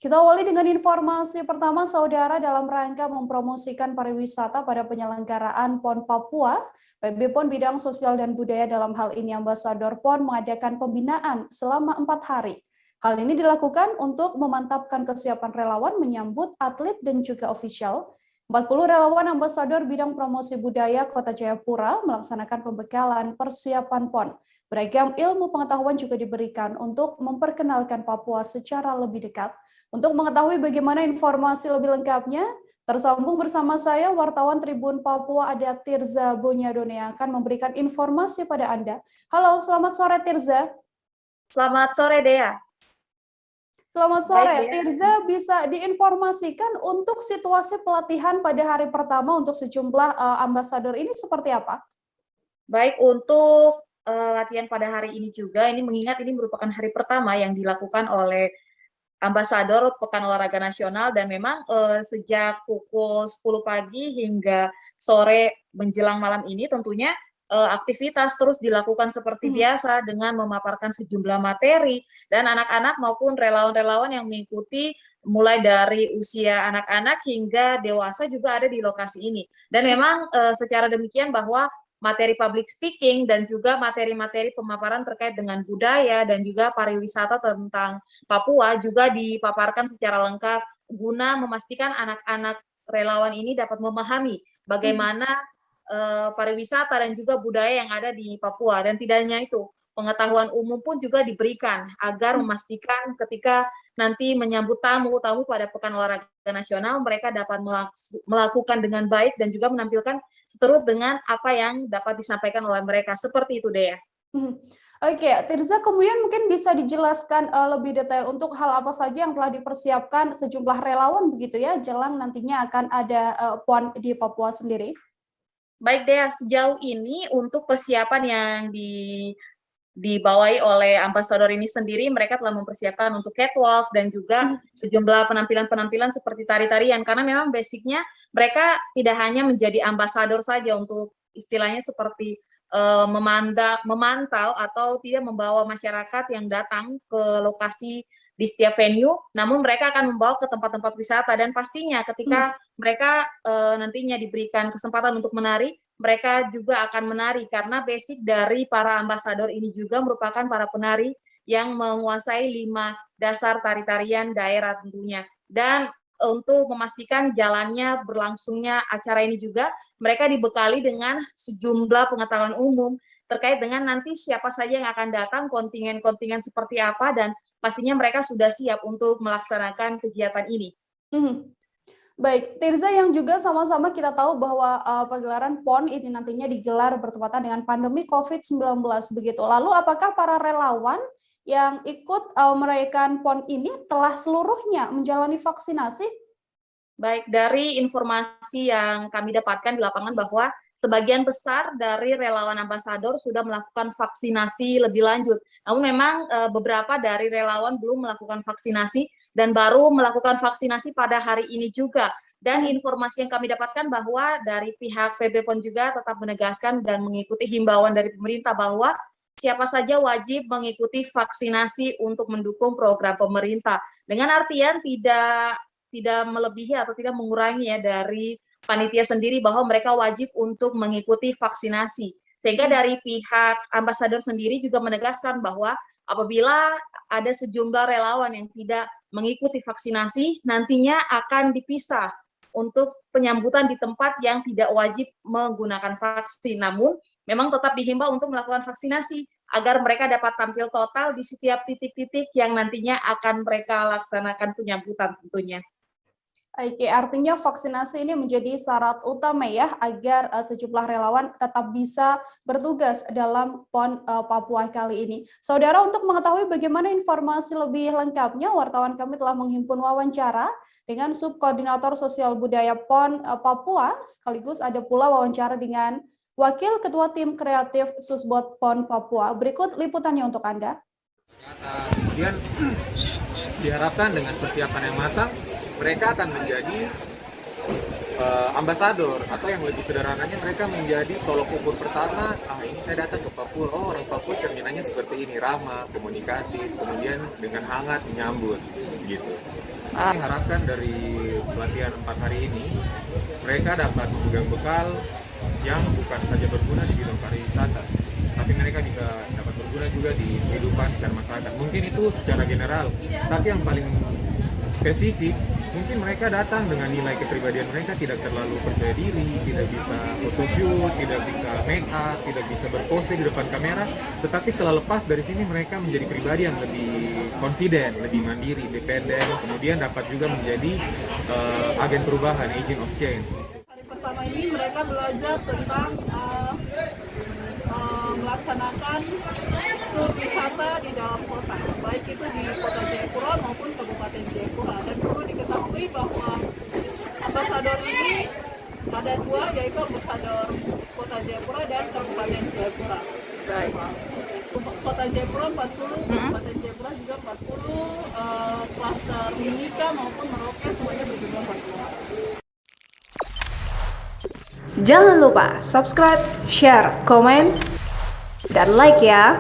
Kita awali dengan informasi pertama, Saudara, dalam rangka mempromosikan pariwisata pada penyelenggaraan PON Papua, PB PON Bidang Sosial dan Budaya dalam hal ini Ambasador PON mengadakan pembinaan selama 4 hari. Hal ini dilakukan untuk memantapkan kesiapan relawan menyambut atlet dan juga ofisial. 40 relawan Ambasador Bidang Promosi Budaya Kota Jayapura melaksanakan pembekalan persiapan PON. Beragam ilmu pengetahuan juga diberikan untuk memperkenalkan Papua secara lebih dekat. Untuk mengetahui bagaimana informasi lebih lengkapnya, tersambung bersama saya wartawan Tribun Papua ada Tirza Bonyadone yang akan memberikan informasi pada Anda. Halo, selamat sore Tirza. Selamat sore Dea. Selamat sore, Tirza, bisa diinformasikan untuk situasi pelatihan pada hari pertama untuk sejumlah ambasador ini seperti apa? Baik, untuk latihan pada hari ini juga, ini mengingat ini merupakan hari pertama yang dilakukan oleh Ambasador Pekan Olahraga Nasional, dan memang sejak pukul 10 pagi hingga sore menjelang malam ini tentunya aktivitas terus dilakukan seperti biasa dengan memaparkan sejumlah materi, dan anak-anak maupun relawan-relawan yang mengikuti mulai dari usia anak-anak hingga dewasa juga ada di lokasi ini. Dan memang secara demikian bahwa materi public speaking dan juga materi-materi pemaparan terkait dengan budaya dan juga pariwisata tentang Papua juga dipaparkan secara lengkap guna memastikan anak-anak relawan ini dapat memahami bagaimana pariwisata dan juga budaya yang ada di Papua. Dan tidak hanya itu, pengetahuan umum pun juga diberikan agar memastikan ketika nanti menyambut tamu-tamu pada Pekan Olahraga Nasional, mereka dapat melakukan dengan baik dan juga menampilkan seturut dengan apa yang dapat disampaikan oleh mereka. Seperti itu, Dea. Oke, Tirza, kemudian mungkin bisa dijelaskan lebih detail untuk hal apa saja yang telah dipersiapkan sejumlah relawan begitu ya, jelang nantinya akan ada PON di Papua sendiri? Baik, Dea, sejauh ini untuk persiapan yang dibawahi oleh ambasador ini sendiri, mereka telah mempersiapkan untuk catwalk dan juga sejumlah penampilan-penampilan seperti tari-tarian, karena memang basicnya mereka tidak hanya menjadi ambasador saja untuk istilahnya seperti memantau atau tidak membawa masyarakat yang datang ke lokasi di setiap venue, namun mereka akan membawa ke tempat-tempat wisata, dan pastinya ketika mereka nantinya diberikan kesempatan untuk menari, mereka juga akan menari karena basic dari para ambasador ini juga merupakan para penari yang menguasai 5 dasar tari-tarian daerah tentunya. Dan untuk memastikan jalannya berlangsungnya acara ini juga, mereka dibekali dengan sejumlah pengetahuan umum terkait dengan nanti siapa saja yang akan datang, kontingen-kontingen seperti apa, dan pastinya mereka sudah siap untuk melaksanakan kegiatan ini. Baik, Tirza, yang juga sama-sama kita tahu bahwa pagelaran PON ini nantinya digelar bertepatan dengan pandemi COVID-19 begitu. Lalu apakah para relawan yang ikut merayakan PON ini telah seluruhnya menjalani vaksinasi? Baik, dari informasi yang kami dapatkan di lapangan bahwa sebagian besar dari relawan ambasador sudah melakukan vaksinasi lebih lanjut. Namun memang beberapa dari relawan belum melakukan vaksinasi dan baru melakukan vaksinasi pada hari ini juga. Dan informasi yang kami dapatkan bahwa dari pihak PB PON juga tetap menegaskan dan mengikuti himbauan dari pemerintah bahwa siapa saja wajib mengikuti vaksinasi untuk mendukung program pemerintah. Dengan artian tidak melebihi atau tidak mengurangi ya dari panitia sendiri bahwa mereka wajib untuk mengikuti vaksinasi. Sehingga dari pihak ambasador sendiri juga menegaskan bahwa apabila ada sejumlah relawan yang tidak mengikuti vaksinasi, nantinya akan dipisah untuk penyambutan di tempat yang tidak wajib menggunakan vaksin. Namun memang tetap dihimbau untuk melakukan vaksinasi agar mereka dapat tampil total di setiap titik-titik yang nantinya akan mereka laksanakan penyambutan tentunya. Oke, artinya vaksinasi ini menjadi syarat utama ya agar sejumlah relawan tetap bisa bertugas dalam PON Papua kali ini. Saudara, untuk mengetahui bagaimana informasi lebih lengkapnya, wartawan kami telah menghimpun wawancara dengan Subkoordinator Sosial Budaya PON Papua, sekaligus ada pula wawancara dengan Wakil Ketua Tim Kreatif Susbod PON Papua. Berikut liputannya untuk Anda. Kemudian diharapkan dengan persiapan yang matang, mereka akan menjadi ambasador, atau yang lebih sederhananya mereka menjadi tolok ukur pertama. Ini saya datang ke Papua, orang Papua cerminannya seperti ini, ramah, komunikatif, kemudian dengan hangat menyambut gitu. Kami harapkan dari pelatihan 4 hari ini, mereka dapat memegang bekal yang bukan saja berguna di bidang pariwisata, tapi mereka bisa dapat berguna juga di kehidupan secara masyarakat. Mungkin itu secara general, tapi yang paling spesifik, mungkin mereka datang dengan nilai kepribadian mereka tidak terlalu percaya diri, tidak bisa photoshoot, tidak bisa make up, tidak bisa berpose di depan kamera, tetapi setelah lepas dari sini mereka menjadi pribadi yang lebih confident, lebih mandiri, independen, kemudian dapat juga menjadi agen perubahan, agent of change. Hari pertama ini mereka belajar tentang melaksanakan tur wisata di dalam kota, baik itu di Kota Jayapura maupun Kabupaten Jayapura. Dan perlu diketahui bahwa ambasador ini ada dua, yaitu ambasador Kota Jayapura dan Kabupaten Jayapura. Kota Jayapura 40, Kabupaten Jayapura juga 40, klaster Mimika maupun Merauke semuanya berjumlah 40. Jangan lupa subscribe, share, komen, dan like ya.